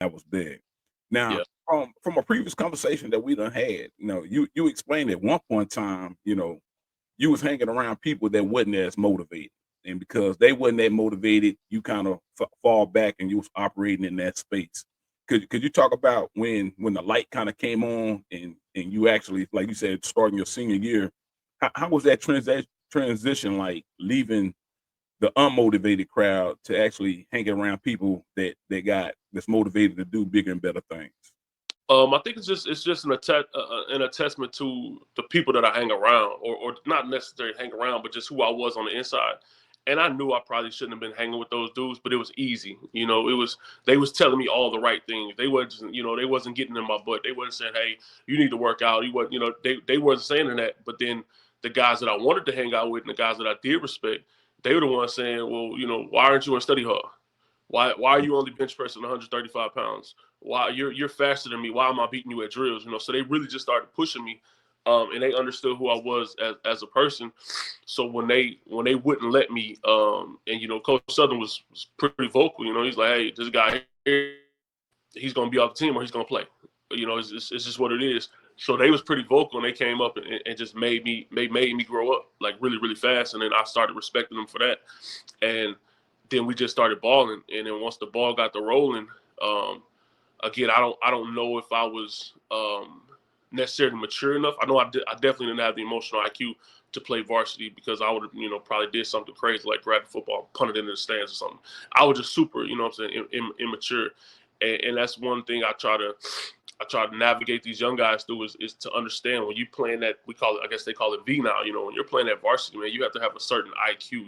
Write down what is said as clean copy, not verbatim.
That was big. Now, Yeah. from a previous conversation that we done had, you explained at one point in time, you was hanging around people that wasn't as motivated, and because they wasn't that motivated, you kind of fall back and you was operating in that space. Could you talk about when the light kind of came on and you actually, like you said, starting your senior year, how was that transition like leaving the unmotivated crowd to actually hanging around people that's motivated to do bigger and better things? I think it's just an attestment to the people that I hang around, or not necessarily hang around, but just who I was on the inside. And I knew I probably shouldn't have been hanging with those dudes, but it was easy. They was telling me all the right things. They wasn't getting in my butt. They wasn't saying, "Hey, you need to work out." They wasn't saying that. But then the guys that I wanted to hang out with and the guys that I did respect, they were the ones saying, "Well, why aren't you in study hall? Why are you only bench pressing 135 pounds? Why you're faster than me? Why am I beating you at drills?" So they really just started pushing me, and they understood who I was as a person. So when they wouldn't let me, and Coach Southern was pretty vocal. He's like, "Hey, this guy here, he's gonna be off the team or he's gonna play." It's just what it is. So they was pretty vocal, and they came up and just made me grow up like really really fast, and then I started respecting them for that. And then we just started balling, and then once the ball got to rolling, um, again, I don't know if I was necessarily mature enough. I know I definitely didn't have the emotional IQ to play varsity, because I would have probably did something crazy like grab the football, punt it into the stands or something. I was just super, what I'm saying, immature, and that's one thing I try to navigate these young guys through is to understand when you playing that, we call it, I guess they call it V now. When you're playing that varsity, man, you have to have a certain IQ.